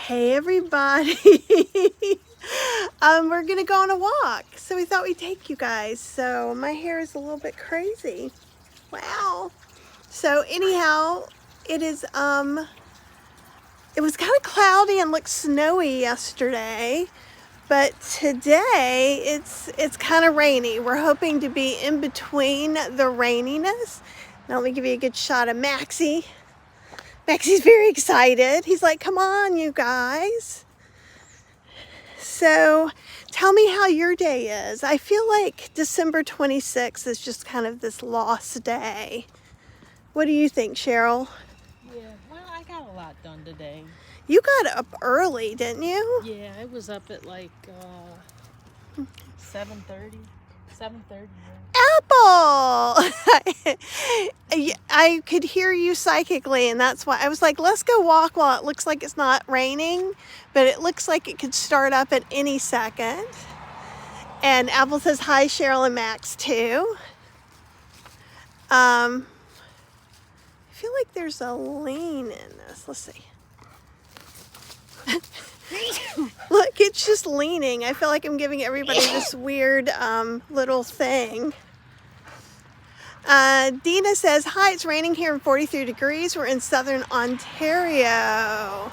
Hey everybody. We're gonna go on a walk, so we thought we'd take you guys. So my hair is a little bit crazy. Wow. So anyhow, it was kind of cloudy and looked snowy yesterday, but today it's kind of rainy. We're hoping to be in between the raininess. Now let me give you a good shot of Maxie. Maxie's very excited. He's like, come on, you guys. So tell me how your day is. I feel like December 26th is just kind of this lost day. What do you think, Cheryl? Yeah, well, I got a lot done today. You got up early, didn't you? Yeah, I was up at like 7:30. 7:30. Apple! I could hear you psychically, and that's why I was like, let's go walk while it looks like it's not raining, but it looks like it could start up at any second. And Apple says hi, Cheryl and Max too. I feel like there's a lean in this. Let's see. Look, it's just leaning. I feel like I'm giving everybody this weird little thing. Dina says, hi, it's raining here in 43 degrees. We're in southern Ontario.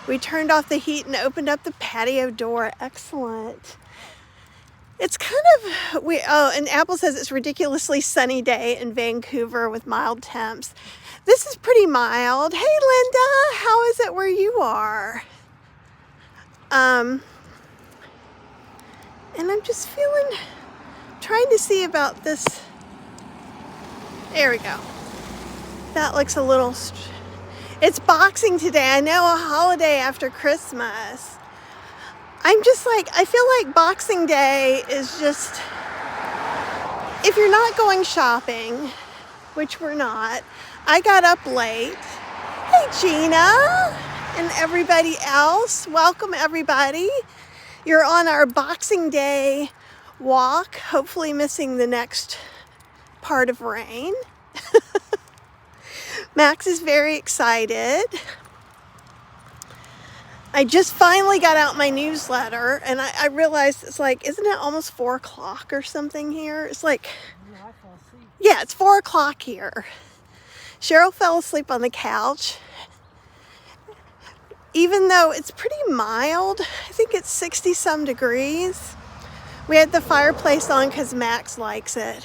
We turned off the heat and opened up the patio door. Excellent. It's kind of, and Apple says it's ridiculously sunny day in Vancouver with mild temps. This is pretty mild. Hey, Linda, how is it where you are? And I'm just trying to see about this. There we go. That looks a little, it's Boxing today. I know, a holiday after Christmas. I'm just like, I feel like Boxing Day is just, if you're not going shopping, which we're not, I got up late. Hey, Gina. And everybody else, welcome everybody. You're on our Boxing Day walk, hopefully missing the next part of rain. Max is very excited. I just finally got out my newsletter, and I realized it's like, isn't it almost 4 o'clock or something here? It's like, yeah, it's 4 o'clock here. Cheryl fell asleep on the couch. Even though it's pretty mild, I think it's 60 some degrees. We had the fireplace on because Max likes it.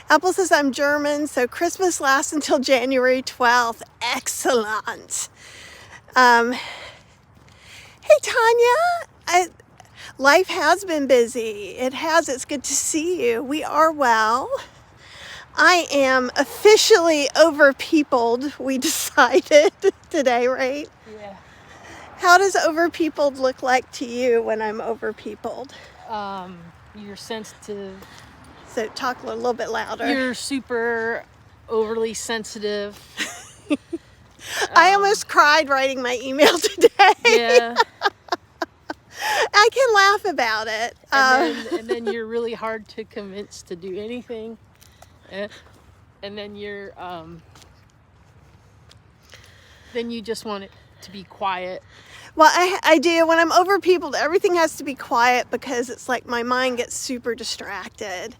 Apple says I'm German, so Christmas lasts until January 12th. Excellent. Hey, Tanya. Life has been busy. It has. It's good to see you. We are well. I am officially overpeopled, we decided today, right? Yeah. How does overpeopled look like to you when I'm overpeopled? You're sensitive. So talk a little bit louder. You're super overly sensitive. I almost cried writing my email today. Yeah. I can laugh about it. And then you're really hard to convince to do anything. And then then you just want it to be quiet. Well, I do. When I'm overpeopled, everything has to be quiet because it's like my mind gets super distracted.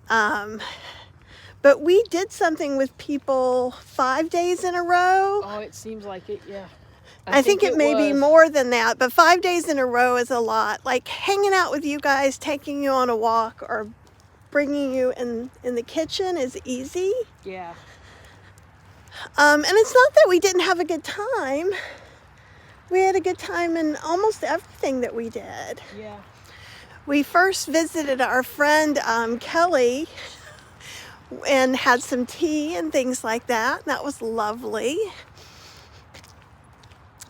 But we did something with people 5 days in a row. Oh, it seems like it, yeah. I think it may be more than that, but 5 days in a row is a lot. Like hanging out with you guys, taking you on a walk, or bringing you in the kitchen is easy. Yeah. And it's not that we didn't have a good time. We had a good time in almost everything that we did. Yeah. We first visited our friend Kelly and had some tea and things like that. That was lovely.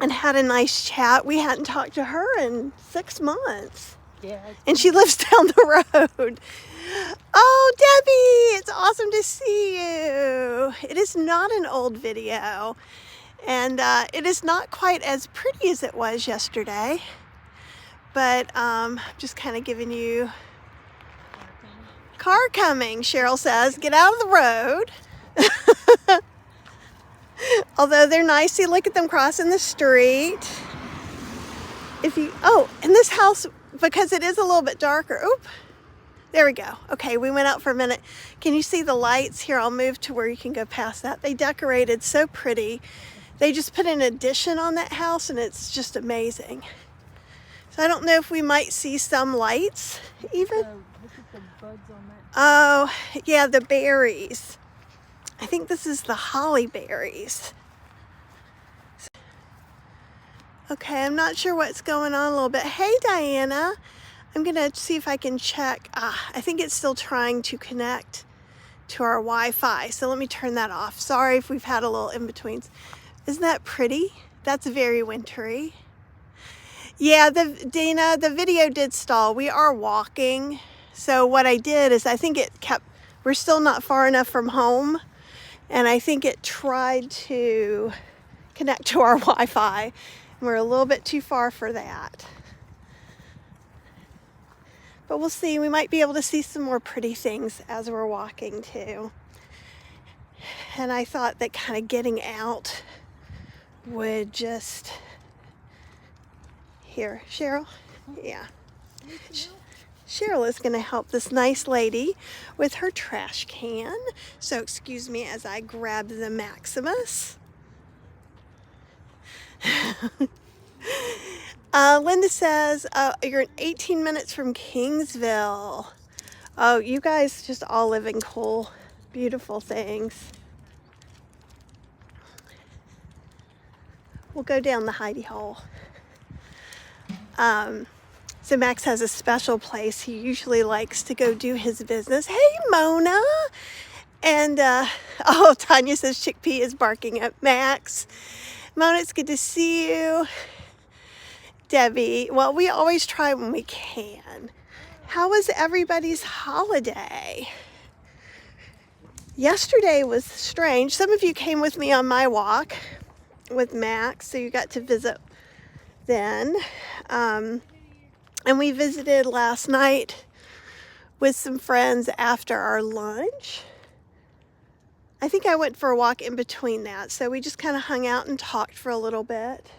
And had a nice chat. We hadn't talked to her in 6 months. Yeah. And she lives down the road. Oh, Debbie, it's awesome to see you. It is not an old video. And it is not quite as pretty as it was yesterday. But just kind of giving you... Car coming, Cheryl says. Get out of the road. Although they're nice. You look at them crossing the street. Oh, in this house, because it is a little bit darker. Oop, there we go. Okay, we went out for a minute. Can you see the lights? Here, I'll move to where you can go past that. They decorated so pretty. They just put an addition on that house and it's just amazing. So I don't know if we might see some lights even. Look at the buds on that. Oh, yeah, the berries. I think this is the holly berries. Okay, I'm not sure what's going on a little bit. Hey, Diana. I'm going to see if I can check. I think it's still trying to connect to our Wi-Fi. So let me turn that off. Sorry if we've had a little in-betweens. Isn't that pretty? That's very wintry. Yeah, Dana, the video did stall. We are walking. So what I did is I think we're still not far enough from home. And I think it tried to connect to our Wi-Fi. We're a little bit too far for that. But we'll see. We might be able to see some more pretty things as we're walking too. And I thought that kind of getting out would just... Here, Cheryl? Yeah. Cheryl is going to help this nice lady with her trash can. So excuse me as I grab the Maximus. Linda says, you're 18 minutes from Kingsville. Oh, you guys just all live in cool, beautiful things. We'll go down the hidey hole. So Max has a special place he usually likes to go do his business. Hey, Mona. And, oh, Tanya says Chickpea is barking at Max. Mona, it's good to see you. Debbie, well, we always try when we can. How was everybody's holiday? Yesterday was strange. Some of you came with me on my walk with Max, so you got to visit then. And we visited last night with some friends after our lunch. I think I went for a walk in between that, so we just kind of hung out and talked for a little bit.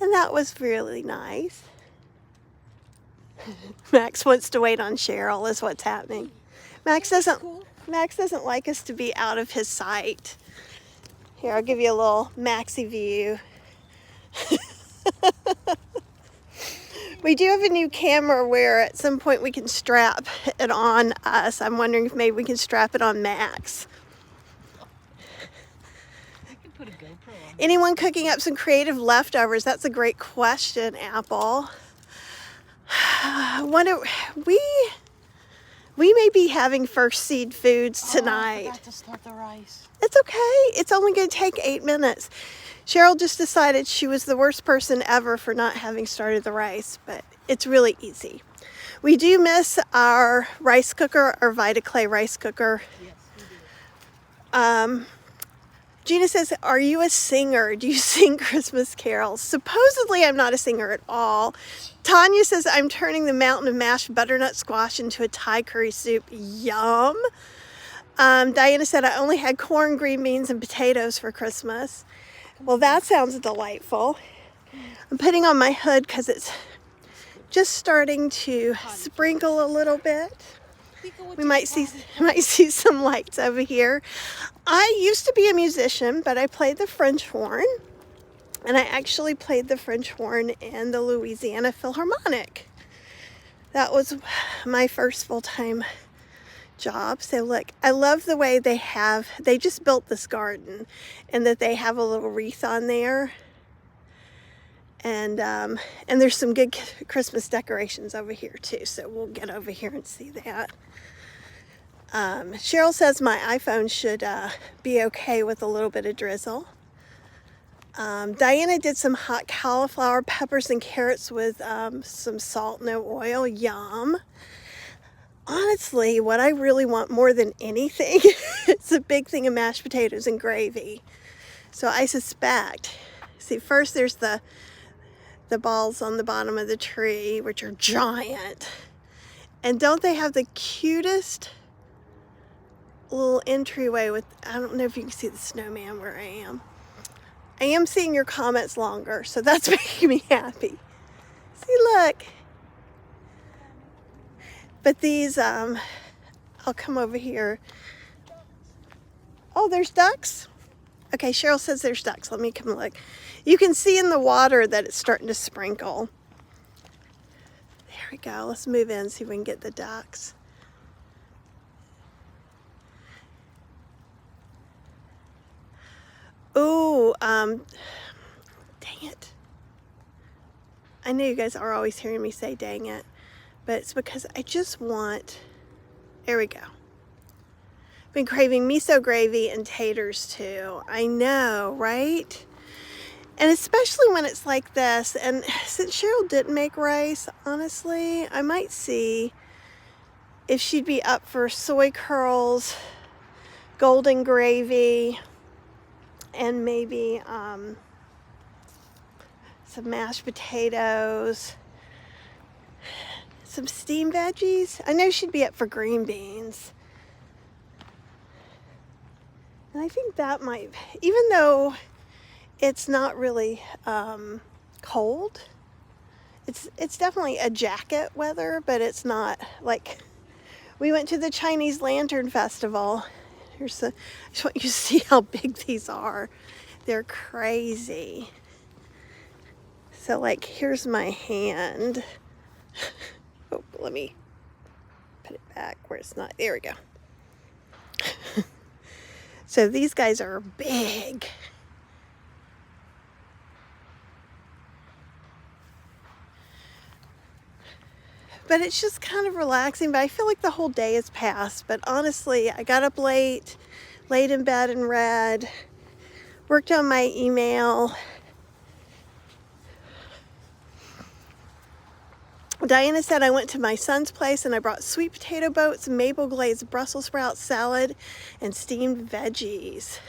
And that was really nice. Max wants to wait on Cheryl is what's happening. Max doesn't like us to be out of his sight. Here, I'll give you a little Maxi view. We do have a new camera where at some point we can strap it on us. I'm wondering if maybe we can strap it on Max. Put a GoPro on. Anyone cooking up some creative leftovers? That's a great question, Apple. We may be having first seed foods tonight. I forgot to start the rice. It's okay. It's only going to take 8 minutes. Cheryl just decided she was the worst person ever for not having started the rice, but it's really easy. We do miss our rice cooker, our Vitaclay rice cooker. Yes, we do. Gina says, are you a singer? Do you sing Christmas carols? Supposedly I'm not a singer at all. Tanya says, I'm turning the mountain of mashed butternut squash into a Thai curry soup. Yum. Diana said, I only had corn, green beans, and potatoes for Christmas. Well, that sounds delightful. I'm putting on my hood because it's just starting to sprinkle a little bit. We might see some lights over here. I used to be a musician, but I played the French horn. And I actually played the French horn in the Louisiana Philharmonic. That was my first full-time job. So look, I love the way they just built this garden and that they have a little wreath on there. And there's some good Christmas decorations over here too. So we'll get over here and see that. Cheryl says my iPhone should be okay with a little bit of drizzle. Diana did some hot cauliflower, peppers, and carrots with some salt, no oil. Yum. Honestly, what I really want more than anything is a big thing of mashed potatoes and gravy. So I suspect, see, first there's the balls on the bottom of the tree, which are giant. And don't they have the cutest little entryway with, I don't know if you can see the snowman where I am. I am seeing your comments longer, so that's making me happy. See, look. But these, I'll come over here. Oh, there's ducks? Okay, Cheryl says there's ducks. Let me come look. You can see in the water that it's starting to sprinkle. There we go. Let's move in, see if we can get the ducks. Ooh, dang it. I know you guys are always hearing me say dang it, but it's because I just want, there we go. Been craving miso gravy and taters too. I know, right? And especially when it's like this, and since Cheryl didn't make rice, honestly, I might see if she'd be up for soy curls, golden gravy, and maybe some mashed potatoes, some steamed veggies. I know she'd be up for green beans. And I think that might, even though it's not really cold, it's definitely a jacket weather, but it's not like, we went to the Chinese Lantern Festival. I just want you to see how big these are. They're crazy. So like, here's my hand. Oh, let me put it back where it's not, there we go. So these guys are big. But it's just kind of relaxing, but I feel like the whole day has passed. But honestly, I got up late, laid in bed and read, worked on my email. Diana said I went to my son's place and I brought sweet potato boats, maple glazed Brussels sprout salad, and steamed veggies.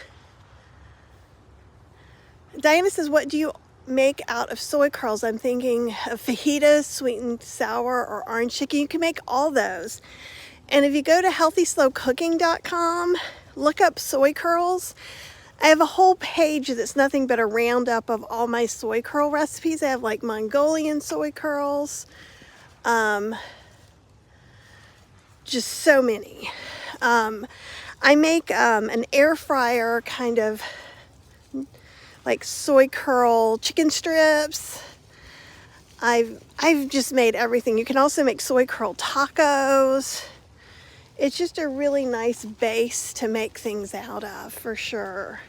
Diana says, what do you make out of soy curls? I'm thinking of fajitas, sweet and sour, or orange chicken. You can make all those. And if you go to healthyslowcooking.com, look up soy curls. I have a whole page that's nothing but a roundup of all my soy curl recipes. I have like Mongolian soy curls. Just so many. I make an air fryer kind of like soy curl chicken strips. I've just made everything. You can also make soy curl tacos. It's just a really nice base to make things out of, for sure.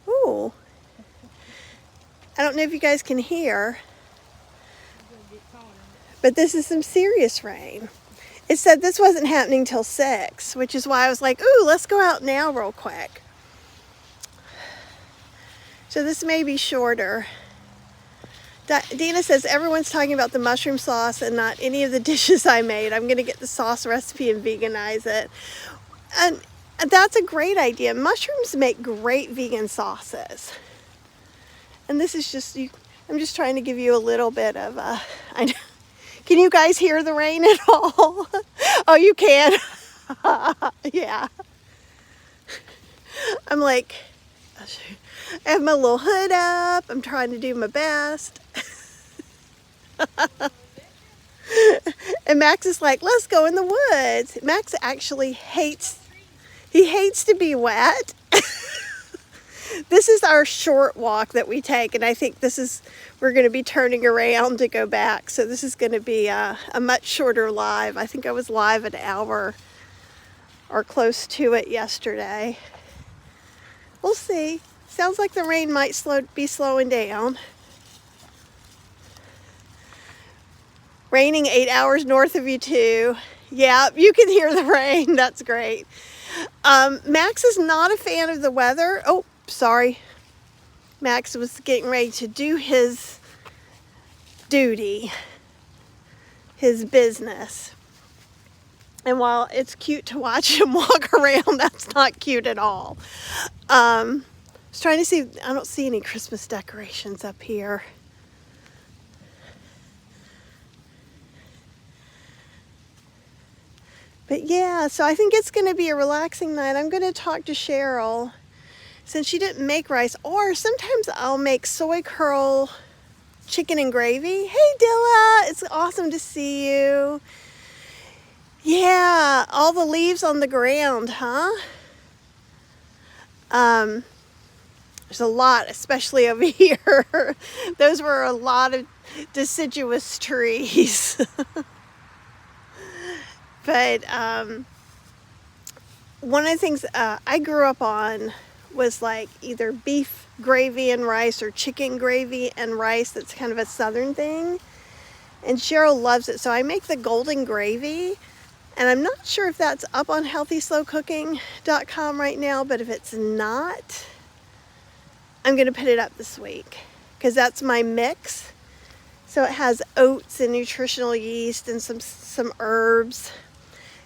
Ooh. I don't know if you guys can hear, but this is some serious rain. It said this wasn't happening till 6, which is why I was like, ooh, let's go out now real quick. So this may be shorter. Dina says everyone's talking about the mushroom sauce and not any of the dishes I made. I'm going to get the sauce recipe and veganize it. And that's a great idea. Mushrooms make great vegan sauces. And this is just, I'm just trying to give you a little bit of can you guys hear the rain at all? Oh, you can? Yeah. I'm like, I have my little hood up. I'm trying to do my best. And Max is like, let's go in the woods. Max actually hates to be wet. This is our short walk that we take, and I think we're going to be turning around to go back. So this is going to be a much shorter live. I think I was live an hour or close to it yesterday. We'll see. Sounds like the rain might be slowing down. Raining 8 hours north of you too. Yeah, you can hear the rain. That's great. Max is not a fan of the weather. Oh, sorry. Max was getting ready to do his duty, his business. And while it's cute to watch him walk around, that's not cute at all. I was trying to see, I don't see any Christmas decorations up here. But yeah, so I think it's going to be a relaxing night. I'm going to talk to Cheryl since she didn't make rice, or sometimes I'll make soy curl chicken and gravy. Hey Dilla, it's awesome to see you. Yeah, all the leaves on the ground, huh? There's a lot, especially over here. Those were a lot of deciduous trees. But one of the things I grew up on was like either beef gravy and rice or chicken gravy and rice. That's kind of a southern thing. And Cheryl loves it. So I make the golden gravy. And I'm not sure if that's up on healthyslowcooking.com right now, but if it's not, I'm going to put it up this week because that's my mix. So it has oats and nutritional yeast and some herbs.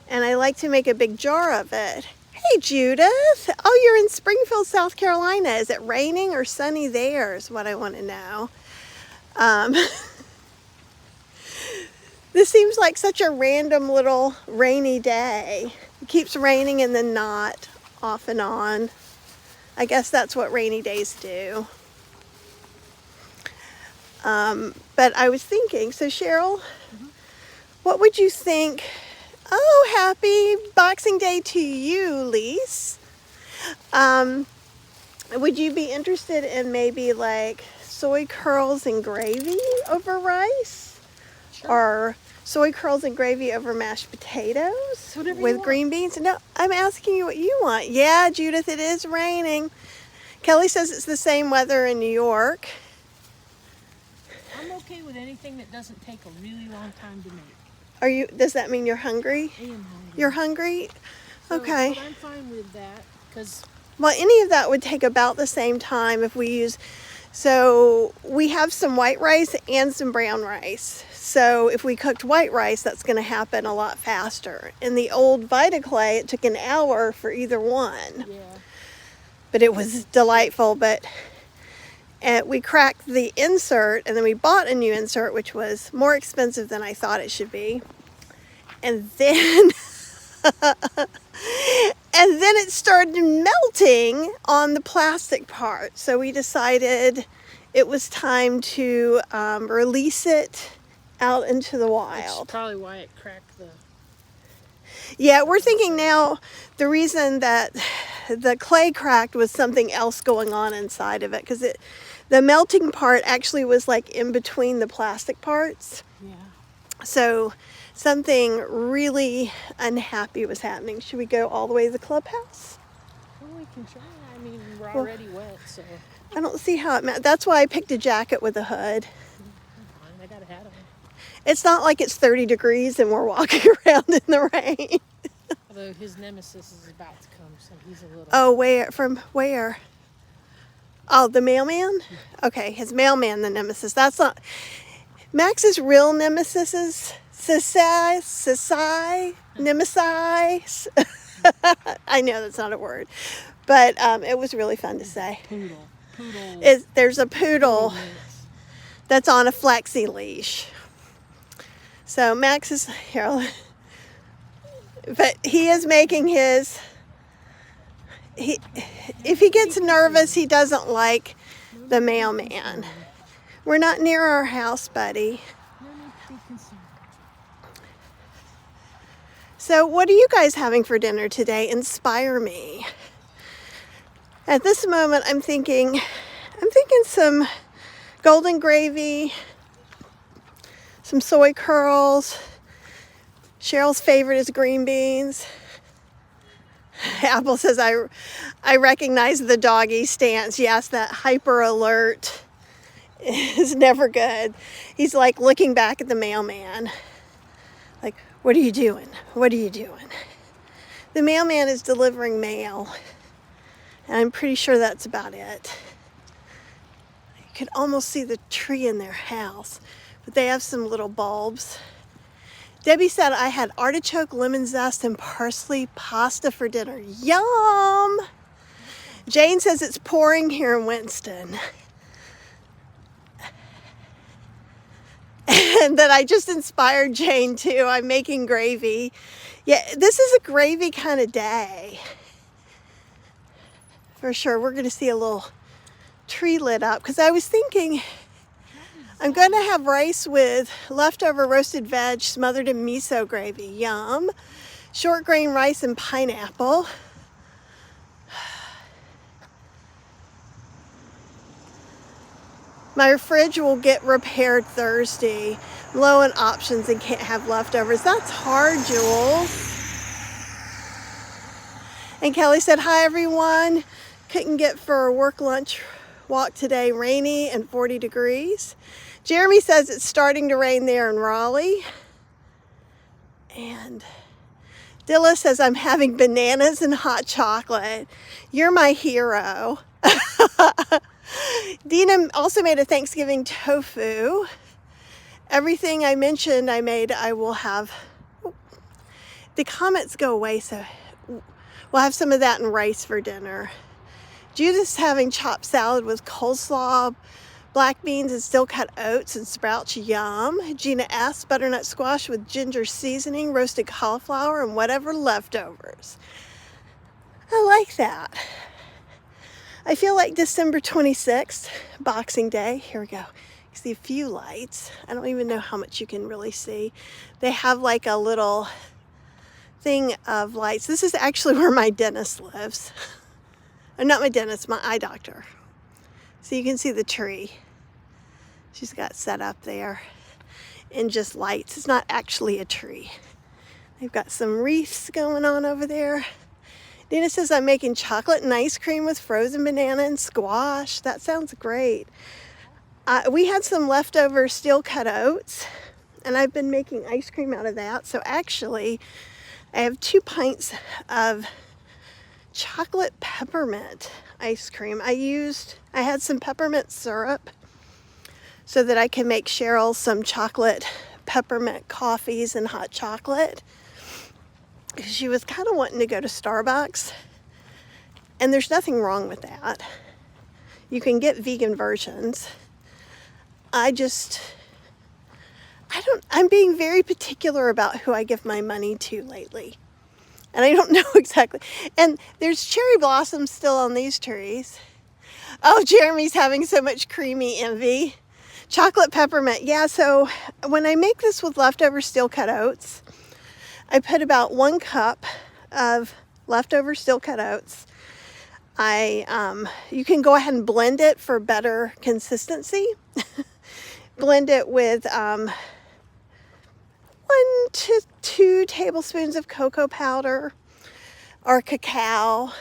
And I like to make a big jar of it. Hey Judith, oh, you're in Springfield, South Carolina. Is it raining or sunny there is what I want to know. This seems like such a random little rainy day. It keeps raining and then not, off and on. I guess that's what rainy days do. But I was thinking, so Cheryl, what would you think? Oh, happy Boxing Day to you, Lise. Would you be interested in maybe like soy curls and gravy over rice? Sure. Or soy curls and gravy over mashed potatoes with green beans? No, I'm asking you what you want. Yeah, Judith, it is raining. Kelly says it's the same weather in New York. I'm okay with anything that doesn't take a really long time to make. Are you? Does that mean you're hungry? I am hungry. You're hungry? So, Okay. But I'm fine with that because... Well, any of that would take about the same time if we use... So we have some white rice and some brown rice. So if we cooked white rice, that's going to happen a lot faster. In the old Vitaclay, it took an hour for either one. Yeah. But it was delightful. But we cracked the insert, and then we bought a new insert, which was more expensive than I thought it should be. And then... And then it started melting on the plastic part. So we decided it was time to release it out into the wild. That's probably why it cracked the... Yeah, we're thinking now the reason that the clay cracked was something else going on inside of it. Because the melting part actually was like in between the plastic parts. Yeah. So... something really unhappy was happening. Should we go all the way to the clubhouse? Well, we can try. I mean, we're already wet, so... I don't see how it matters. That's why I picked a jacket with a hood. I got a hat on. It's not like it's 30 degrees and we're walking around in the rain. Although his nemesis is about to come, so he's a little... Oh, where? From where? Oh, the mailman? Okay, his mailman, the nemesis. That's not... Max's real nemesis is... Nemesis. I know that's not a word, but it was really fun to say. Poodle. There's a poodle that's on a flexi leash. So Max is here, but he is making his. If he gets nervous, he doesn't like the mailman. We're not near our house, buddy. So what are you guys having for dinner today? Inspire me. At this moment, I'm thinking some golden gravy, some soy curls. Cheryl's favorite is green beans. Apple says, I recognize the doggy stance. Yes, that hyper alert is never good. He's like looking back at the mailman. Like, what are you doing? What are you doing? The mailman is delivering mail. And I'm pretty sure that's about it. You could almost see the tree in their house. But they have some little bulbs. Debbie said I had artichoke, lemon zest, and parsley pasta for dinner. Yum! Jane says it's pouring here in Winston. And that I just inspired Jane too. I'm making gravy. Yeah, this is a gravy kind of day. for sure. We're going to see a little tree lit up because I was thinking I'm going to have rice with leftover roasted veg smothered in miso gravy. Yum. Short grain rice and pineapple. My fridge will get repaired Thursday. I'm low on options and can't have leftovers. That's hard, Jules. And Kelly said, hi everyone. Couldn't get for a work lunch walk today. Rainy and 40 degrees. Jeremy says it's starting to rain there in Raleigh. And Dilla says, I'm having bananas and hot chocolate. You're my hero. Dina also made a Thanksgiving tofu. Everything I mentioned I made, I will have. The comments go away, so we'll have some of that in rice for dinner. Judith's having chopped salad with coleslaw, black beans and still cut oats and sprouts. Yum. Gina S. Butternut squash with ginger seasoning, roasted cauliflower, and whatever leftovers. I like that. I feel like December 26th, Boxing Day. Here we go. You see a few lights. I don't even know how much you can really see. They have like a little thing of lights. This is actually where my dentist lives. Or not my dentist, my eye doctor. So you can see the tree. She's got set up there. And just lights. It's not actually a tree. They've got some wreaths going on over there. Dina says, I'm making chocolate and ice cream with frozen banana and squash. That sounds great. We had some leftover steel cut oats, and I've been making ice cream out of that. So actually, I have 2 pints of chocolate peppermint ice cream. I had some peppermint syrup so that I can make Cheryl some chocolate peppermint coffees and hot chocolate. She was kind of wanting to go to Starbucks, and there's nothing wrong with that. You can get vegan versions. I'm being very particular about who I give my money to lately. And I don't know exactly. And there's cherry blossoms still on these trees. Oh, Jeremy's having so much creamy envy. Chocolate peppermint. Yeah, so when I make this with leftover steel cut oats, I put about 1 cup of leftover steel cut oats. You can go ahead and blend it for better consistency. Blend it with 1 to 2 tablespoons of cocoa powder or cacao.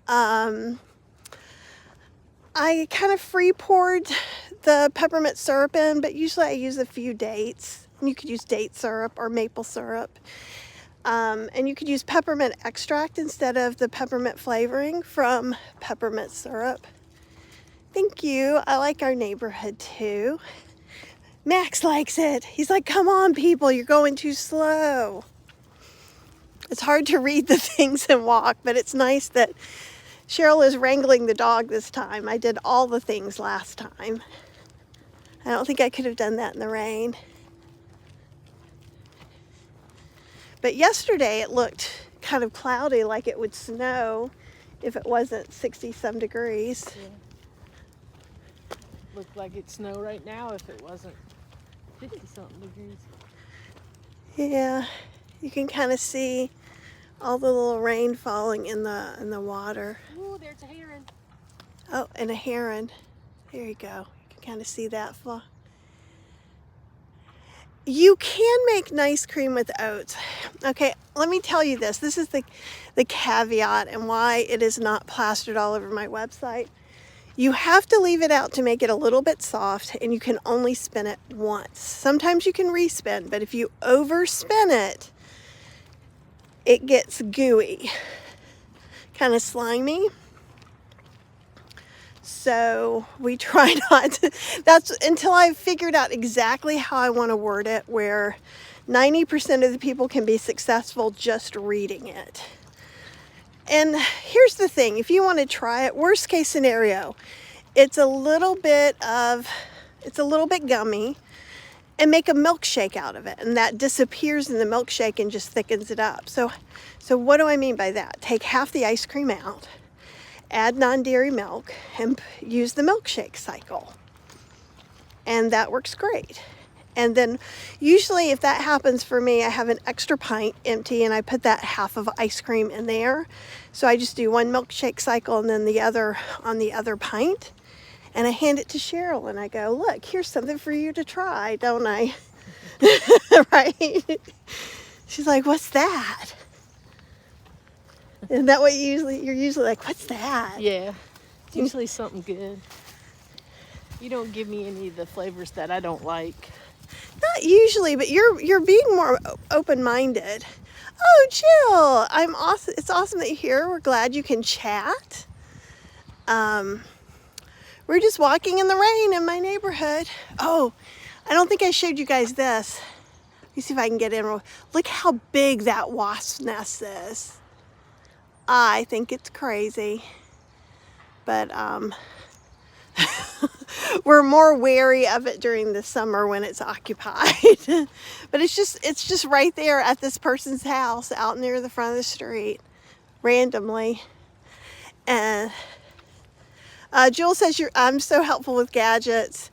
I kind of free poured the peppermint syrup in, but usually I use a few dates. You could use date syrup or maple syrup. And you could use peppermint extract instead of the peppermint flavoring from peppermint syrup. Thank you. I like our neighborhood too. Max likes it. He's like, come on, people, you're going too slow. It's hard to read the things and walk, but it's nice that Cheryl is wrangling the dog this time. I did all the things last time. I don't think I could have done that in the rain. But yesterday it looked kind of cloudy, like it would snow if it wasn't 60-some degrees. Yeah. Looked like it'd snow right now if it wasn't 50-something degrees. Yeah, you can kind of see all the little rain falling in the water. Ooh, there's a heron. Oh, and a heron. There you go. You can kind of see that fall. You can make nice cream with oats. Okay, let me tell you this. This is the caveat and why it is not plastered all over my website. You have to leave it out to make it a little bit soft, and you can only spin it once. Sometimes you can respin, but if you overspin it, it gets gooey, kind of slimy. So we try not to, that's until I've figured out exactly how I want to word it, where 90% of the people can be successful just reading it. And here's the thing, if you want to try it, worst case scenario, it's a little bit gummy, and make a milkshake out of it, and that disappears in the milkshake and just thickens it up. So what do I mean by that? Take half the ice cream out, add non-dairy milk and use the milkshake cycle. And that works great. And then usually if that happens for me, I have an extra pint empty and I put that half of ice cream in there. So I just do one milkshake cycle and then the other on the other pint. And I hand it to Cheryl and I go, look, here's something for you to try, don't I? Right? She's like, what's that? Isn't that what you're usually like, what's that? Yeah, it's usually something good. You don't give me any of the flavors that I don't like. Not usually, but you're being more open-minded. Oh, Jill, I'm awesome. It's awesome that you're here. We're glad you can chat. We're just walking in the rain in my neighborhood. Oh, I don't think I showed you guys this. Let me see if I can get in. Look how big that wasp nest is. I think it's crazy. But we're more wary of it during the summer when it's occupied. But it's just right there at this person's house out near the front of the street, randomly. And Jewel says I'm so helpful with gadgets.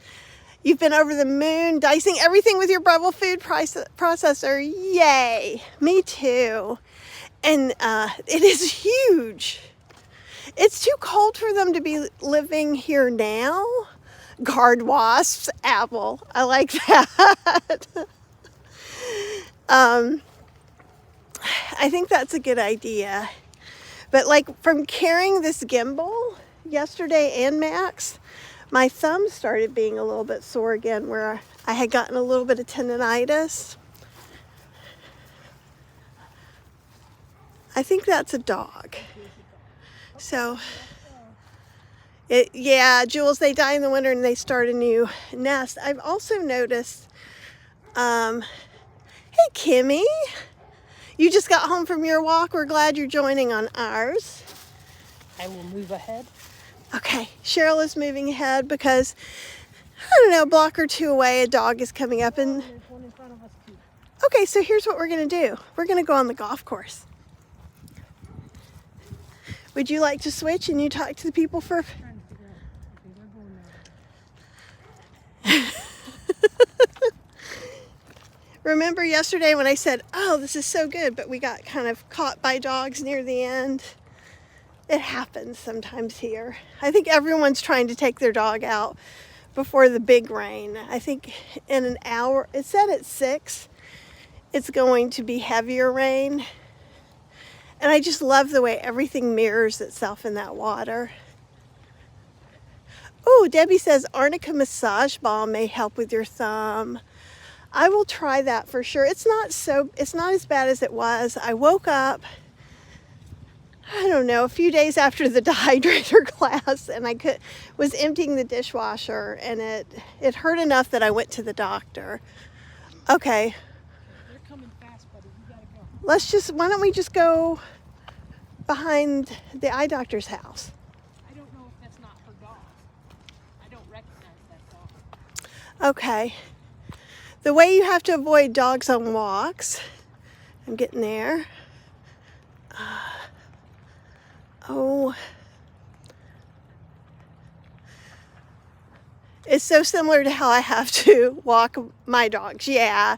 You've been over the moon dicing everything with your Breville food processor. Yay! Me too. And it is huge. It's too cold for them to be living here now. Guard wasps, apple. I like that. I think that's a good idea. But like from carrying this gimbal yesterday and Max, my thumb started being a little bit sore again where I had gotten a little bit of tendonitis. I think that's a dog. So, yeah, Jules, they die in the winter and they start a new nest. I've also noticed, hey, Kimmy, you just got home from your walk. We're glad you're joining on ours. I will move ahead. Okay, Cheryl is moving ahead because, I don't know, a block or two away, a dog is coming up. And There's one in front of us too. okay, so here's what we're going to do. We're going to go on the golf course. Would you like to switch and you talk to the people for... Remember yesterday when I said, oh, this is so good, but we got kind of caught by dogs near the end? It happens sometimes here. I think everyone's trying to take their dog out before the big rain. I think in an hour, it said at 6, it's going to be heavier rain. And I just love the way everything mirrors itself in that water. Oh, Debbie says arnica massage ball may help with your thumb. I will try that for sure. It's not as bad as it was. I woke up, I don't know, a few days after the dehydrator class, and I was emptying the dishwasher, and it hurt enough that I went to the doctor. Okay. They're coming fast, buddy. You gotta go. Why don't we just go behind the eye doctor's house? I don't know if that's not her dog. I don't recognize that dog. Okay. The way you have to avoid dogs on walks, I'm getting there. It's so similar to how I have to walk my dogs. Yeah.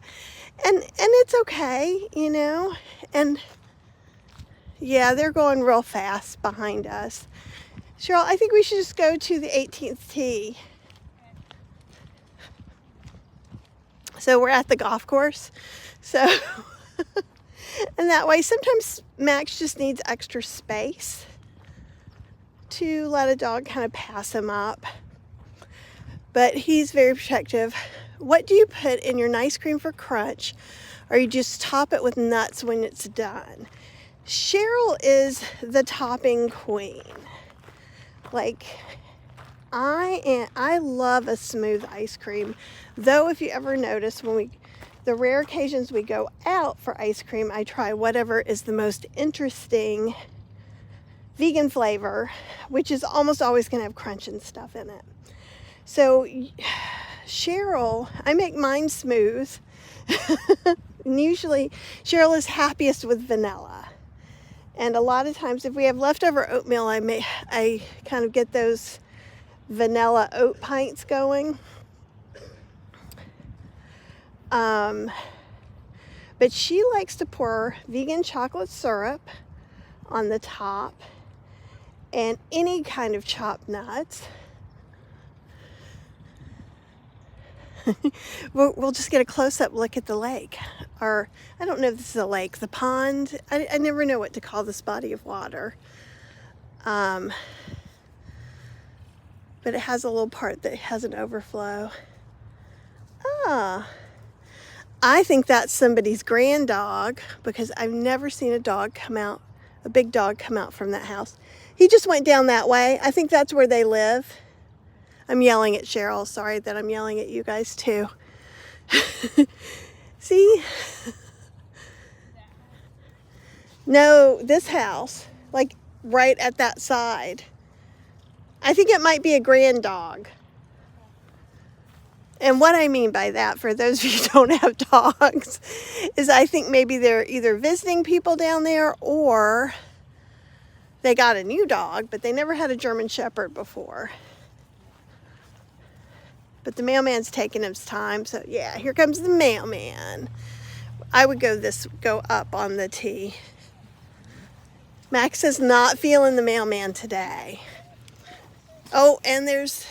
And it's okay, you know. And yeah, they're going real fast behind us. Cheryl, I think we should just go to the 18th tee. So we're at the golf course. So, and that way, sometimes Max just needs extra space to let a dog kind of pass him up. But he's very protective. What do you put in your nice cream for crunch? Or you just top it with nuts when it's done? Cheryl is the topping queen. Like, I love a smooth ice cream. Though if you ever notice the rare occasions we go out for ice cream, I try whatever is the most interesting vegan flavor, which is almost always going to have crunch and stuff in it. So Cheryl, I make mine smooth. And usually Cheryl is happiest with vanilla. And a lot of times if we have leftover oatmeal, I kind of get those vanilla oat pints going. But she likes to pour vegan chocolate syrup on the top and any kind of chopped nuts. We'll just get a close-up look at the lake. Or, I don't know if this is a lake, the pond. I never know what to call this body of water. But it has a little part that has an overflow. Ah, I think that's somebody's grand dog because I've never seen a big dog come out from that house. He just went down that way. I think that's where they live. I'm yelling at Cheryl. Sorry that I'm yelling at you guys too. See? No, this house, like right at that side. I think it might be a grand dog. And what I mean by that, for those of you who don't have dogs, is I think maybe they're either visiting people down there or they got a new dog, but they never had a German Shepherd before. But the mailman's taking his time, so yeah, here comes the mailman. I would go up on the T. Max is not feeling the mailman today. Oh, and there's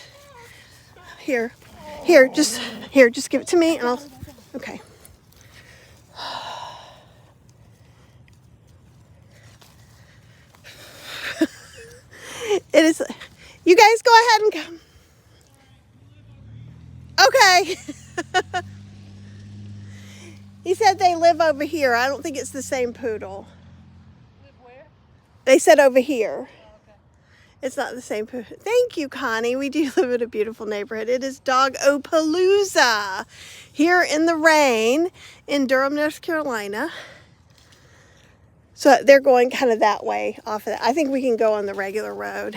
here, just give it to me, and I'll. Okay. It is. You guys go ahead and come. Okay. He said they live over here. I don't think it's the same poodle. Live where? They said over here. Oh, okay. It's not the same poodle. Thank you, Connie. We do live in a beautiful neighborhood. It is Dog-O-Palooza here in the rain in Durham, North Carolina. So they're going kind of that way off of that. I think we can go on the regular road.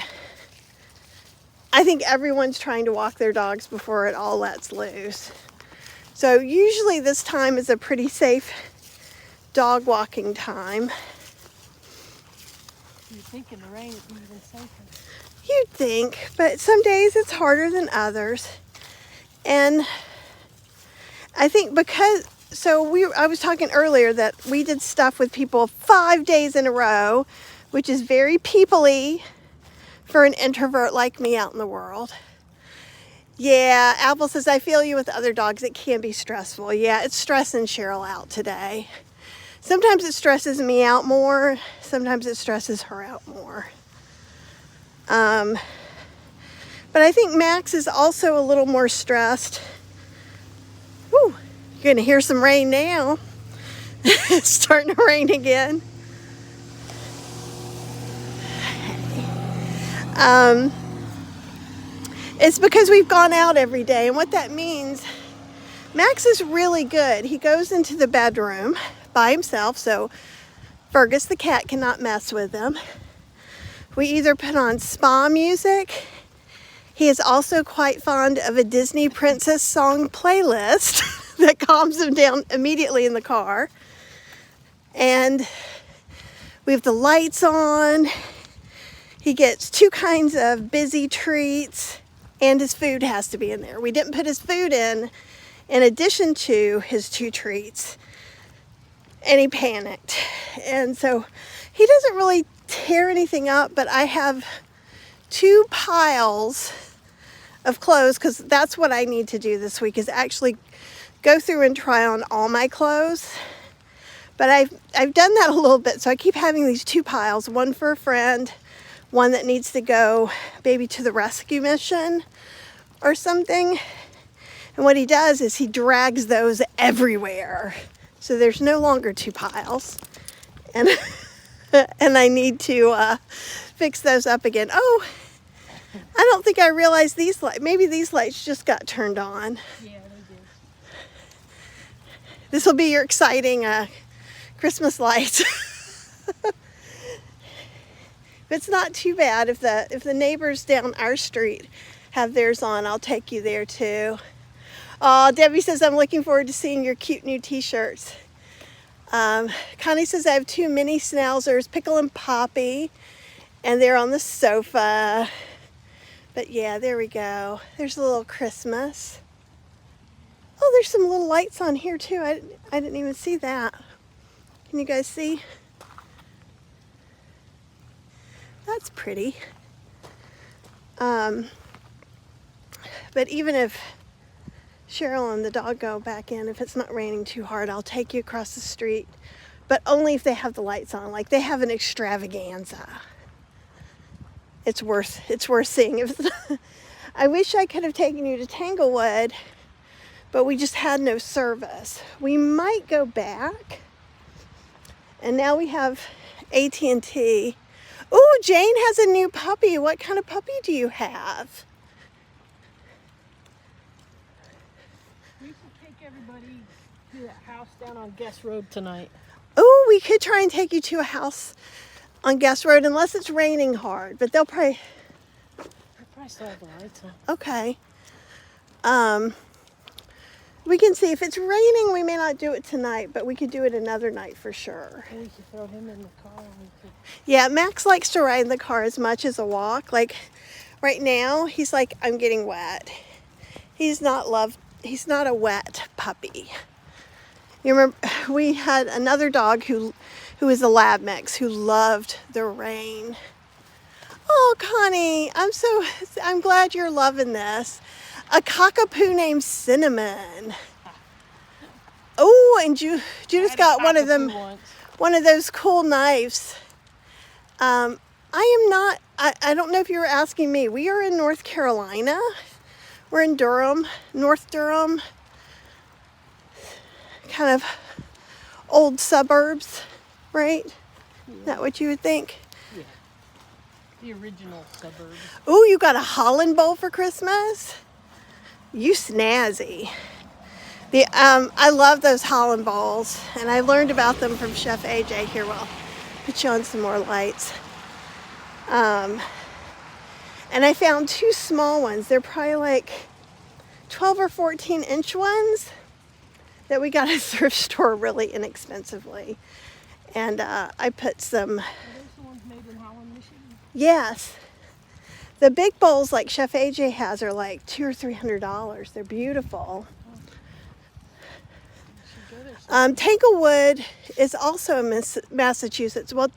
I think everyone's trying to walk their dogs before it all lets loose. So usually this time is a pretty safe dog walking time. You'd think in the rain it'd be even safer. You'd think, but some days it's harder than others. And I think I was talking earlier that we did stuff with people 5 days in a row, which is very people-y for an introvert like me out in the world. Yeah, Apple says, I feel you with other dogs. It can be stressful. Yeah, it's stressing Cheryl out today. Sometimes it stresses me out more. Sometimes it stresses her out more. But I think Max is also a little more stressed. Whew, you're going to hear some rain now. It's starting to rain again. It's because we've gone out every day, and what that means, Max is really good. He goes into the bedroom by himself, so Fergus the cat cannot mess with him. We either put on spa music. He is also quite fond of a Disney princess song playlist that calms him down immediately in the car. And we have the lights on. He gets 2 kinds of busy treats, and his food has to be in there. We didn't put his food in addition to his 2 treats, and he panicked. And so he doesn't really tear anything up, but I have 2 piles of clothes, because that's what I need to do this week, is actually go through and try on all my clothes. But I've done that a little bit, so I keep having these 2 piles, one for a friend, one that needs to go maybe to the rescue mission or something. And what he does is he drags those everywhere. So there's no longer 2 piles. And and I need to fix those up again. Oh, I don't think I realized these lights. Maybe these lights just got turned on. Yeah, they did. This will be your exciting Christmas lights. It's not too bad. If the neighbors down our street have theirs on, I'll take you there too. Oh, Debbie says, I'm looking forward to seeing your cute new t-shirts. Connie says I have 2 mini schnauzers, Pickle and Poppy, and they're on the sofa. But yeah, there we go. There's a little Christmas. Oh, there's some little lights on here too. I didn't even see that. Can you guys see? That's pretty. But even if Cheryl and the dog go back in, if it's not raining too hard, I'll take you across the street. But only if they have the lights on. Like they have an extravaganza. It's worth seeing. If I wish I could have taken you to Tanglewood, but we just had no service. We might go back. And now we have AT&T. Oh, Jane has a new puppy. What kind of puppy do you have? We should take everybody to that house down on Guest Road tonight. Oh, we could try and take you to a house on Guest Road, unless it's raining hard. But they'll probably still have the lights on. Okay. We can see if it's raining, we may not do it tonight, but we could do it another night for sure. We could throw him in the car. And we could... Yeah, Max likes to ride in the car as much as a walk. Like right now, he's like, I'm getting wet. He's not a wet puppy. You remember, we had another dog who is a lab mix who loved the rain. Oh, Connie, I'm glad you're loving this. A cockapoo named Cinnamon. Oh, and Judith got one of those cool knives. I don't know if you were asking me. We are in North Carolina. We're in Durham, North Durham. Kind of old suburbs, right? Yeah. Is that what you would think? Yeah. The original suburbs. Oh, you got a Holland bowl for Christmas? You snazzy. I love those Holland bowls, and I learned about them from Chef AJ. Here, well, put you on some more lights. And I found 2 small ones. They're probably like 12 or 14-inch ones that we got at a thrift store really inexpensively. And I put some... Are those the ones made in Holland, Michigan? Yes. The big bowls like Chef AJ has are like $200 or $300. They're beautiful. Tanglewood is also in Massachusetts. Well,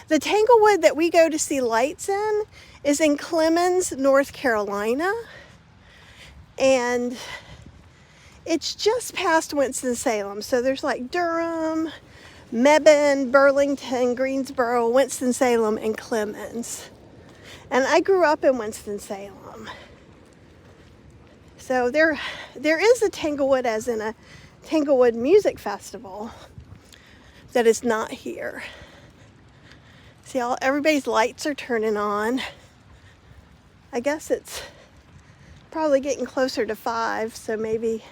the Tanglewood that we go to see lights in is in Clemens, North Carolina. And it's just past Winston-Salem. So there's like Durham, Mebane, Burlington, Greensboro, Winston-Salem, and Clemens. And I grew up in Winston-Salem. So there is a Tanglewood, as in a Tanglewood Music Festival, that is not here. See, everybody's lights are turning on. I guess it's probably getting closer to 5, so maybe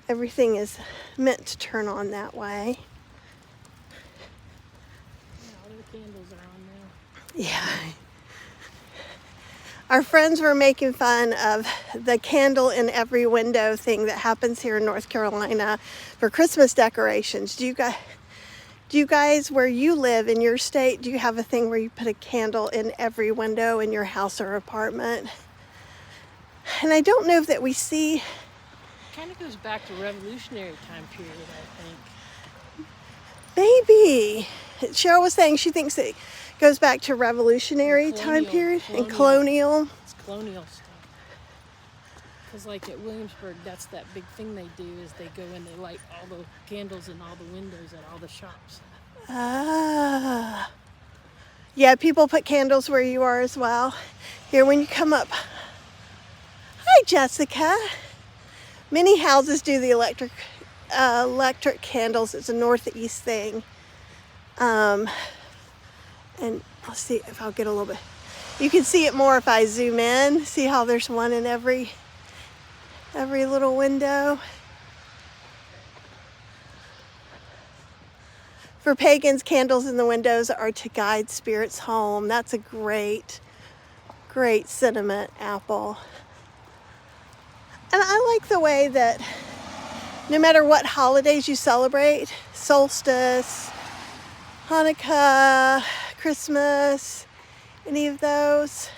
everything is meant to turn on that way. Yeah, all the candles are on now. Yeah. Our friends were making fun of the candle in every window thing that happens here in North Carolina for Christmas decorations. Do you guys, where you live in your state, do you have a thing where you put a candle in every window in your house or apartment? And I don't know if that we see... It kind of goes back to Revolutionary time period, I think. Maybe. Cheryl was saying she thinks it goes back to Revolutionary time period and colonial. It's colonial stuff. Because like at Williamsburg, that's that big thing they do is they go and they light all the candles in all the windows at all the shops. Ah. Yeah, people put candles where you are as well. Here, when you come up. Hi, Jessica. Many houses do the electric candles. It's a northeast thing. And let's see if I'll get a little bit. You can see it more if I zoom in. See how there's one in every little window. For pagans, candles in the windows are to guide spirits home. That's a great sentiment, Apple. And I like the way that no matter what holidays you celebrate, solstice, Hanukkah, Christmas, any of those.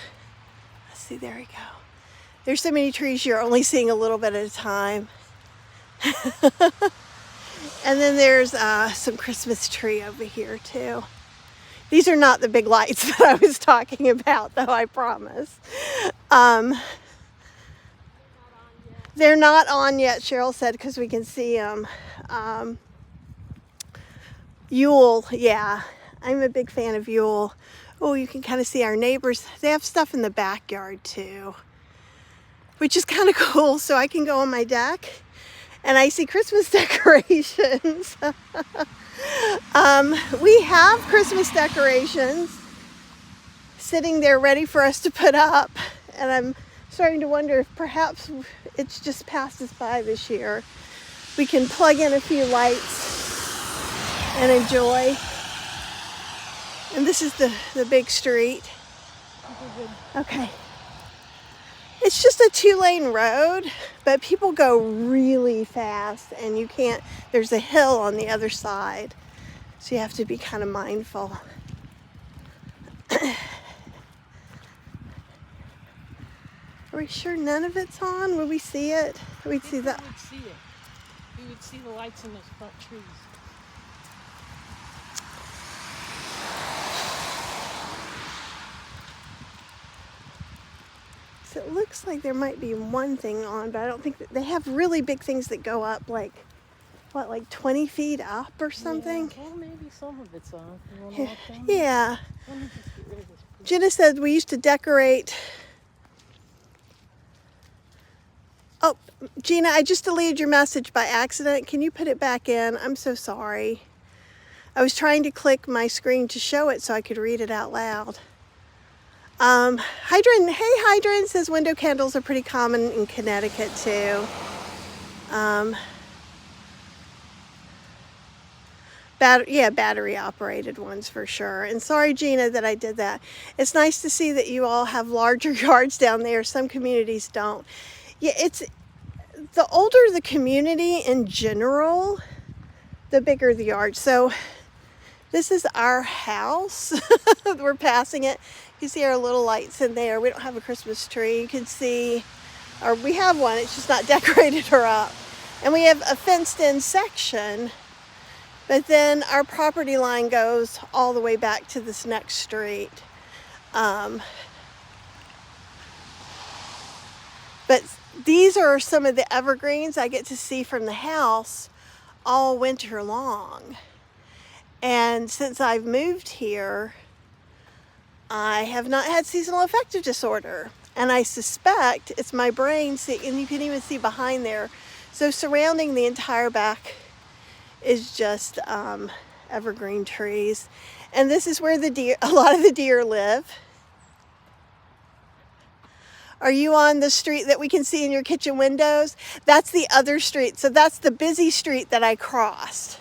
Let's see, there we go. There's so many trees you're only seeing a little bit at a time. And then there's some Christmas tree over here too. These are not the big lights that I was talking about, though, I promise. They're not on yet, Cheryl said, because we can see them. Yule, yeah, I'm a big fan of Yule. Oh, you can kind of see our neighbors. They have stuff in the backyard too, which is kind of cool. So I can go on my deck and I see Christmas decorations. We have Christmas decorations sitting there ready for us to put up, and I'm starting to wonder if perhaps it's just passed us by this year. We can plug in a few lights and enjoy. And this is the big street. Okay. It's just a 2-lane road, but people go really fast, and you can't, there's a hill on the other side, so you have to be kind of mindful. Are we sure none of it's on? Will we see it? We'd see that. We would see it. We would see the lights in those front trees. So it looks like there might be one thing on, but I don't think that they have really big things that go up like, what, like 20 feet up or something? Yeah, well, maybe some of it's on. You want to walk down? Yeah. Let me just get rid of this. Jenna said we used to decorate. Oh, Gina, I just deleted your message by accident. Can you put it back in? I'm so sorry. I was trying to click my screen to show it so I could read it out loud. Hydran, hey Hydran, says window candles are pretty common in Connecticut too. Battery operated ones for sure. And sorry, Gina, that I did that. It's nice to see that you all have larger yards down there. Some communities don't. Yeah, it's the older the community in general, the bigger the yard. So this is our house. We're passing it. You see our little lights in there. We don't have a Christmas tree. You can see, or we have one. It's just not decorated or up. And we have a fenced in section. But then our property line goes all the way back to this next street. But these are some of the evergreens I get to see from the house all winter long. And since I've moved here, I have not had seasonal affective disorder. And I suspect it's my brain, and you can even see behind there. So surrounding the entire back is just evergreen trees. And this is where a lot of the deer live. Are you on the street that we can see in your kitchen windows? That's the other street. So that's the busy street that I crossed.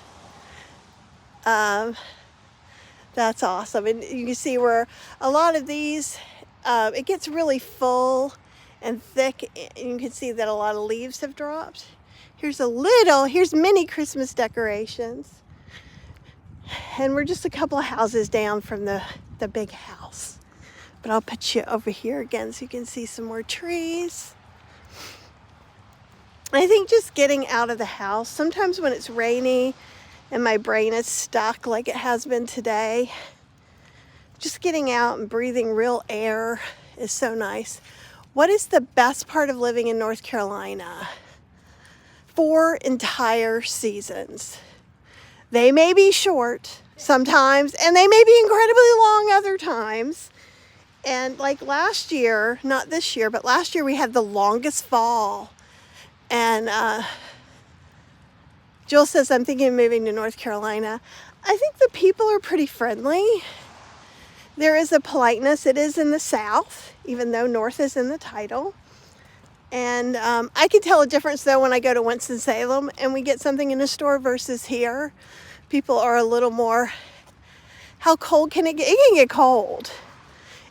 That's awesome. And you can see where a lot of these, it gets really full and thick. And you can see that a lot of leaves have dropped. Here's mini Christmas decorations. And we're just a couple of houses down from the big house. But I'll put you over here again so you can see some more trees. I think just getting out of the house, sometimes when it's rainy and my brain is stuck like it has been today, just getting out and breathing real air is so nice. What is the best part of living in North Carolina? 4 entire seasons. They may be short sometimes, and they may be incredibly long other times. And like last year, not this year, but last year we had the longest fall. And Jill says, I'm thinking of moving to North Carolina. I think the people are pretty friendly. There is a politeness. It is in the South, even though North is in the title. And I can tell a difference, though, when I go to Winston-Salem and we get something in a store versus here. People are a little more, how cold can it get? It can get cold.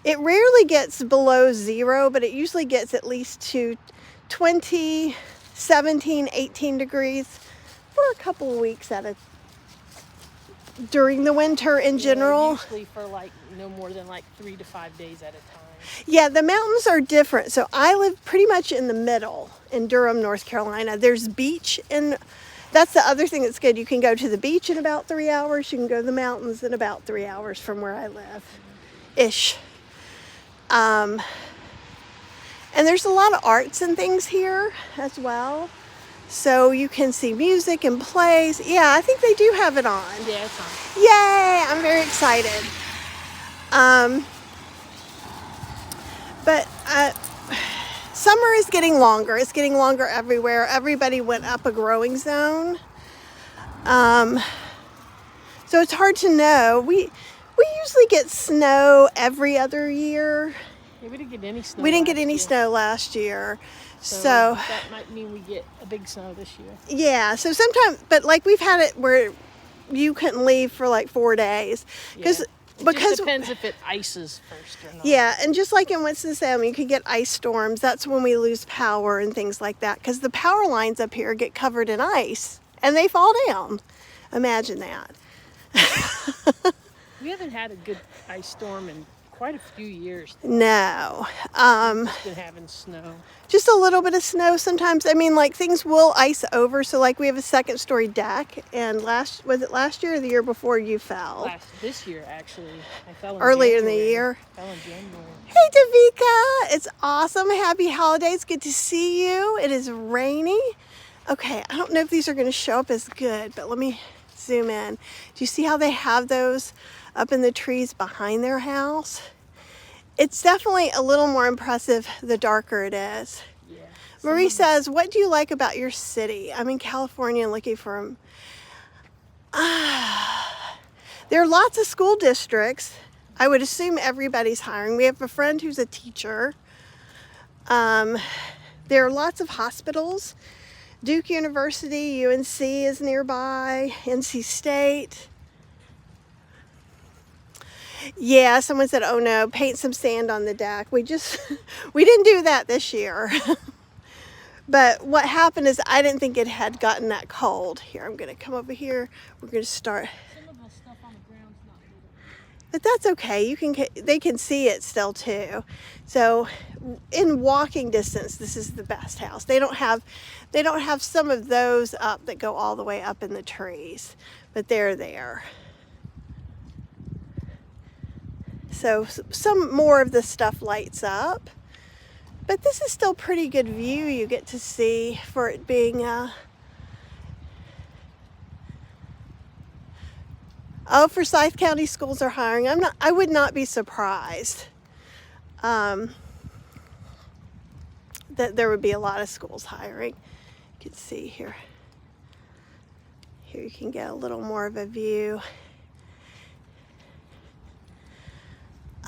It rarely gets below 0, but it usually gets at least to 20, 17, 18 degrees for a couple of weeks at during the winter in general. Usually for like no more than like 3 to 5 days at a time. Yeah, the mountains are different. So I live pretty much in the middle in Durham, North Carolina. There's beach, and that's the other thing that's good. You can go to the beach in about 3 hours. You can go to the mountains in about 3 hours from where I live, ish. And there's a lot of arts and things here as well. So you can see music and plays. Yeah, I think they do have it on. Yeah, it's on. Yay! I'm very excited. But summer is getting longer. It's getting longer everywhere. Everybody went up a growing zone. So it's hard to know. We usually get snow every other year. Yeah, we didn't get any snow. We didn't get any snow last year. So that might mean we get a big snow this year. Yeah, so sometimes, but like we've had it where you couldn't leave for like 4 days. Because just depends if it ices first or not. Yeah, and just like in Winston-Salem, you could get ice storms. That's when we lose power and things like that. Because the power lines up here get covered in ice and they fall down. Imagine that. We haven't had a good ice storm in quite a few years. No. We've been having snow. Just a little bit of snow sometimes. I mean, like things will ice over. So like we have a 2nd-story deck, and was it last year or the year before you fell? This year, actually. I fell in Earlier January. in the year. I fell in January. Hey, Davika. It's awesome. Happy holidays. Good to see you. It is rainy. Okay, I don't know if these are going to show up as good, but let me zoom in. Do you see how they have those up in the trees behind their house? It's definitely a little more impressive the darker it is. Yeah. Marie says, what do you like about your city? I'm in California and looking for them. There are lots of school districts. I would assume everybody's hiring. We have a friend who's a teacher. There are lots of hospitals. Duke University, UNC is nearby, NC State. Yeah, someone said, oh no, paint some sand on the deck. We didn't do that this year. But what happened is I didn't think it had gotten that cold. Here, I'm going to come over here. We're going to start. Some of the stuff on the ground's not good. But that's okay. They can see it still too. So in walking distance, this is the best house. They don't have some of those up that go all the way up in the trees, but they're there. So some more of the stuff lights up, but this is still pretty good view you get to see for it being Forsyth County schools are hiring. I would not be surprised that there would be a lot of schools hiring. You can see here. Here you can get a little more of a view.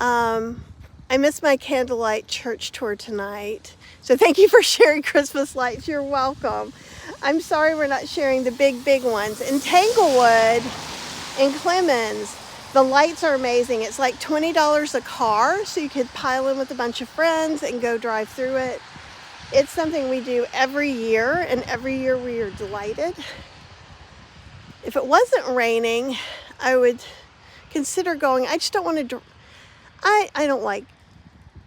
I missed my candlelight church tour tonight. So thank you for sharing Christmas lights. You're welcome. I'm sorry we're not sharing the big ones. In Tanglewood, in Clemens, the lights are amazing. It's like $20 a car, so you could pile in with a bunch of friends and go drive through it. It's something we do every year, and every year we are delighted. If it wasn't raining, I would consider going. I just don't want to. I don't like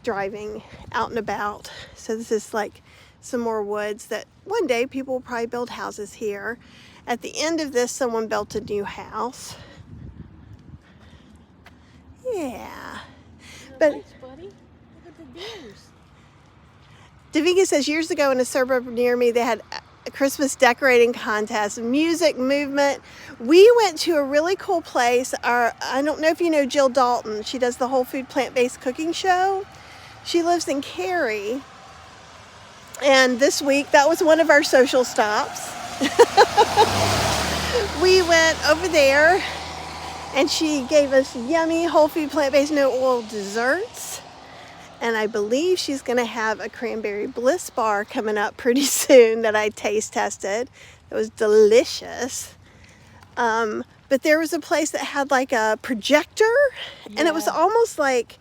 driving out and about. So this is like some more woods that one day people will probably build houses here. At the end of this, someone built a new house. Yeah. But Thanks, buddy. Look at the views. Davika says years ago in a suburb near me, they had a Christmas decorating contest, music, movement. We went to a really cool place. I don't know if you know Jill Dalton. She does the Whole Food Plant-Based Cooking Show. She lives in Cary. And this week, that was one of our social stops. We went over there and she gave us yummy whole food plant-based no oil desserts. And I believe she's going to have a cranberry bliss bar coming up pretty soon that I taste tested. It was delicious. But there was a place that had like a projector, and it was almost like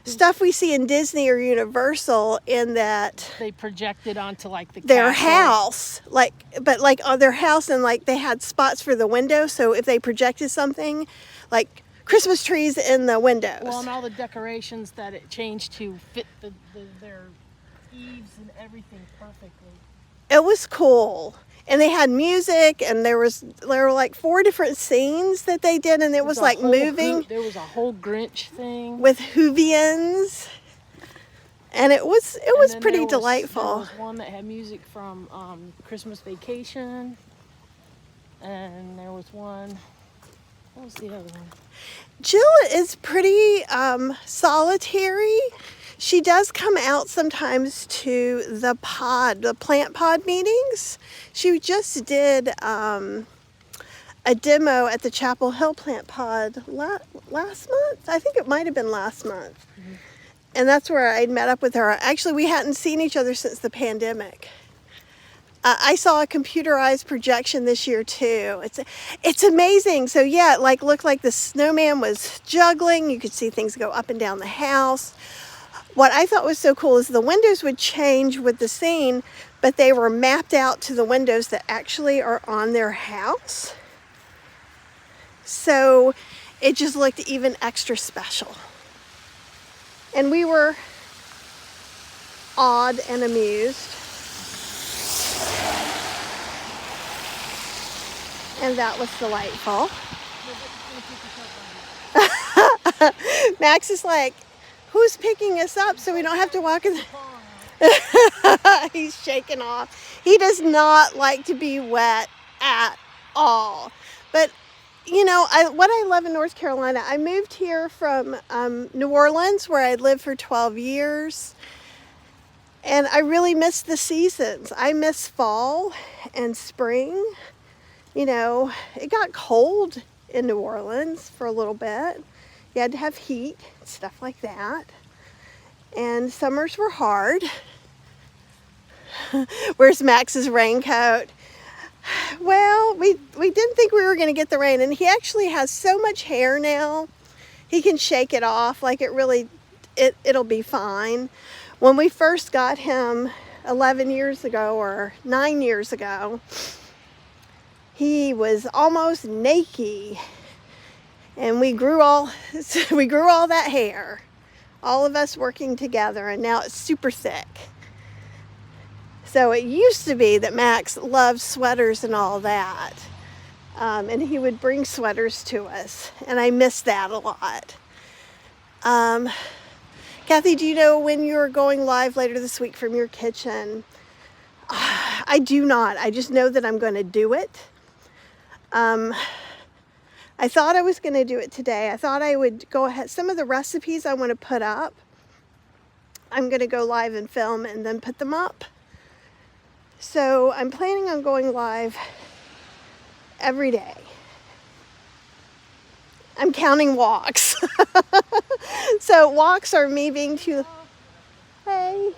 stuff we see in Disney or Universal, in that They projected onto like the their castle. house, but on their house, and like they had spots for the window, so if they projected something, like Christmas trees in the windows. Well, and all the decorations that it changed to fit their eaves and everything perfectly. It was cool. And they had music, and there were like 4 different scenes that they did, and it was like moving. There was a whole Grinch thing with Whovians, and it was pretty delightful. There was one that had music from Christmas Vacation, and there was one. What was the other one? Jill is pretty solitary. She does come out sometimes to the plant pod meetings. She just did a demo at the Chapel Hill Plant Pod last month. I think it might have been last month. Mm-hmm. And that's where I'd met up with her. Actually, we hadn't seen each other since the pandemic. I saw a computerized projection this year too. It's amazing. So yeah, it looked like the snowman was juggling. You could see things go up and down the house. What I thought was so cool is the windows would change with the scene, but they were mapped out to the windows that actually are on their house. So it just looked even extra special. And we were awed and amused. And that was delightful. Max is like, who's picking us up so we don't have to walk in He's shaking off. He does not like to be wet at all. But, what I love in North Carolina, I moved here from New Orleans, where I lived for 12 years. And I really miss the seasons. I miss fall and spring. It got cold in New Orleans for a little bit. You had to have heat, stuff like that. And summers were hard. Where's Max's raincoat? Well, we didn't think we were going to get the rain. And he actually has so much hair now. He can shake it off. It'll be fine. When we first got him 11 years ago or 9 years ago, he was almost naked. And we grew all that hair, all of us working together, and now it's super thick. So it used to be that Max loved sweaters and all that, and he would bring sweaters to us, and I miss that a lot. Kathy, do you know when you're going live later this week from your kitchen? I do not. I just know that I'm going to do it. I thought I was going to do it today. I thought I would go ahead. Some of the recipes I want to put up, I'm going to go live and film and then put them up. So I'm planning on going live every day. I'm counting walks. So walks are me being too... Hey.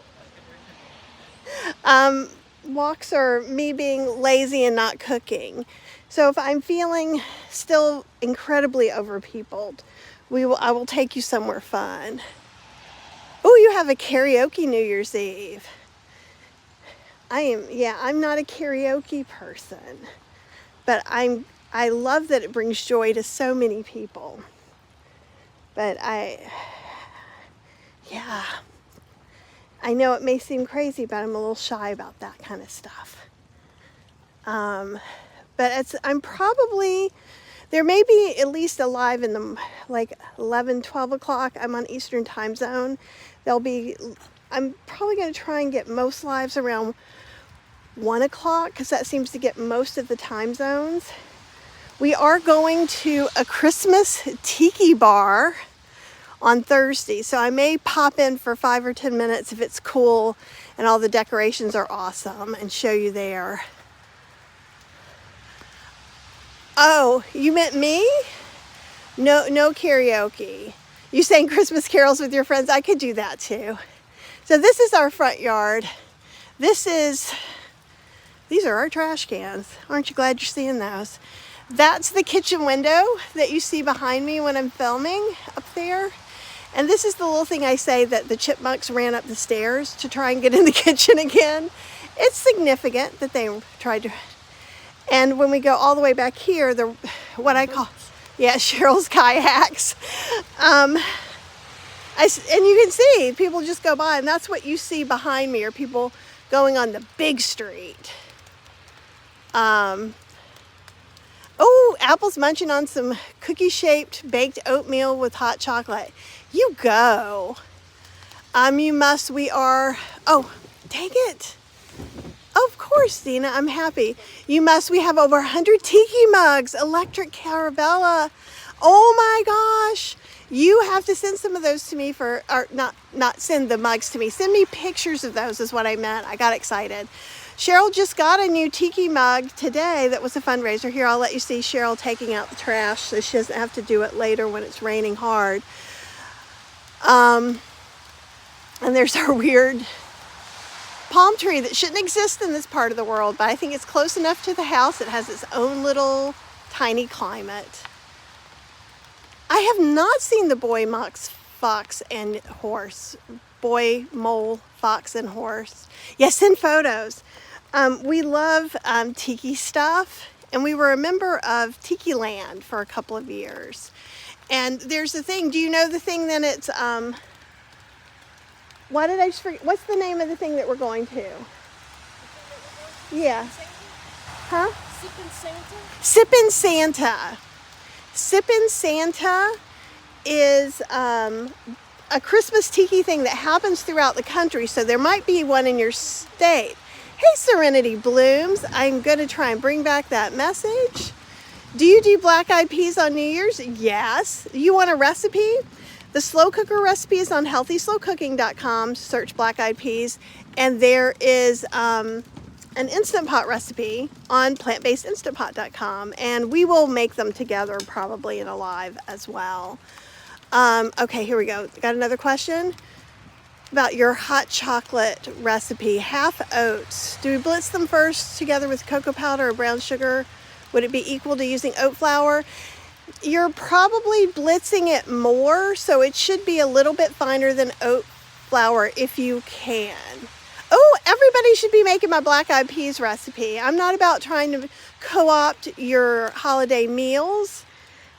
Walks are me being lazy and not cooking. So if I'm feeling still incredibly overpeopled, I will take you somewhere fun. Oh, you have a karaoke New Year's Eve. I'm not a karaoke person, but I love that it brings joy to so many people. But I know it may seem crazy, but I'm a little shy about that kind of stuff. But I'm probably, there may be at least a live in the 11, 12 o'clock. I'm on Eastern time zone. I'm probably going to try and get most lives around 1 o'clock because that seems to get most of the time zones. We are going to a Christmas tiki bar on Thursday, so I may pop in for 5 or 10 minutes if it's cool and all the decorations are awesome and show you there. Oh, you meant me? No karaoke. You sang Christmas carols with your friends? I could do that too. So this is our front yard. These are our trash cans. Aren't you glad you're seeing those? That's the kitchen window that you see behind me when I'm filming up there. And this is the little thing I say that the chipmunks ran up the stairs to try and get in the kitchen again. It's significant that they tried to. And when we go all the way back here, what I call, yeah, Cheryl's kayaks. And you can see people just go by, and that's what you see behind me are people going on the big street. Oh, Apple's munching on some cookie-shaped baked oatmeal with hot chocolate. You go. We are, oh, dang it. Of course, Dina, I'm happy. We have over 100 tiki mugs, electric Carabella. Oh my gosh. You have to send some of those to me or not send the mugs to me. Send me pictures of those is what I meant. I got excited. Cheryl just got a new tiki mug today that was a fundraiser. Here, I'll let you see Cheryl taking out the trash so she doesn't have to do it later when it's raining hard. And there's our weird palm tree that shouldn't exist in this part of the world, but I think it's close enough to the house. It has its own little tiny climate. I have not seen the boy fox and horse. Boy, mole, fox, and horse. Yes, send photos. We love tiki stuff, and we were a member of Tiki Land for a couple of years. And there's the thing, do you know the thing that it's, why did I just forget? What's the name of the thing that we're going to? Yeah. Huh? Sippin' Santa. Sippin' Santa is a Christmas tiki thing that happens throughout the country, so there might be one in your state. Hey, Serenity Blooms. I'm going to try and bring back that message. Do you do black eyed peas on New Year's? Yes. You want a recipe? The slow cooker recipe is on healthyslowcooking.com. Search black eyed peas. And there is an Instant Pot recipe on plantbasedinstantpot.com. And we will make them together probably in a live as well. Okay, here we go. Got another question about your hot chocolate recipe. Half oats. Do we blitz them first together with cocoa powder or brown sugar? Would it be equal to using oat flour? You're probably blitzing it more, so it should be a little bit finer than oat flour if you can. Oh, everybody should be making my black eyed peas recipe. I'm not about trying to co-opt your holiday meals.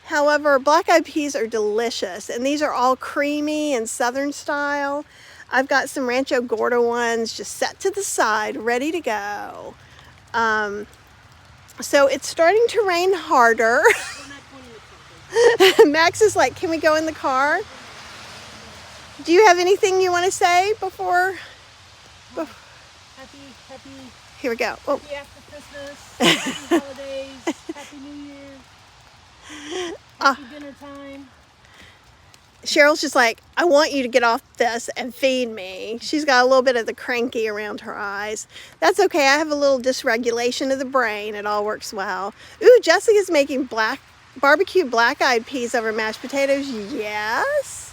However, black eyed peas are delicious, and these are all creamy and southern style. I've got some Rancho Gordo ones just set to the side, ready to go. So it's starting to rain harder. Max is like, can we go in the car? Do you have anything you want to say before? Happy. Here we go. Oh. Happy after Christmas. Happy holidays. Happy New Year. Happy dinner time. Cheryl's just like, I want you to get off this and feed me. She's got a little bit of the cranky around her eyes. That's okay. I have a little dysregulation of the brain. It all works well. Ooh, Jessica's making barbecue black-eyed peas over mashed potatoes. Yes.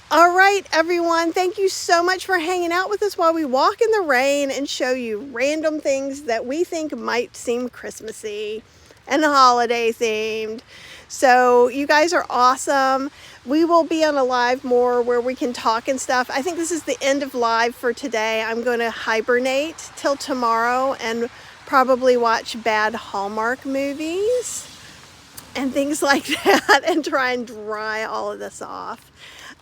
All right, everyone. Thank you so much for hanging out with us while we walk in the rain and show you random things that we think might seem Christmassy and holiday themed. So you guys are awesome. We will be on a live more where we can talk and stuff. I think this is the end of live for today. I'm going to hibernate till tomorrow and probably watch bad Hallmark movies and things like that and try and dry all of this off.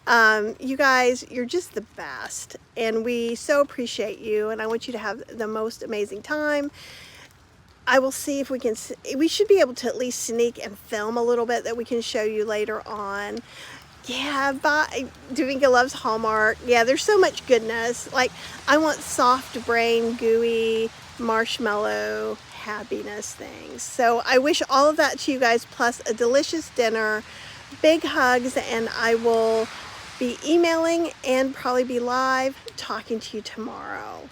You guys, you're just the best, and we so appreciate you, and I want you to have the most amazing time. I will see if we should be able to at least sneak and film a little bit that we can show you later on. Yeah, Davinka loves Hallmark. Yeah, there's so much goodness. Like, I want soft brain, gooey, marshmallow, happiness things. So I wish all of that to you guys, plus a delicious dinner. Big hugs, and I will be emailing and probably be live talking to you tomorrow.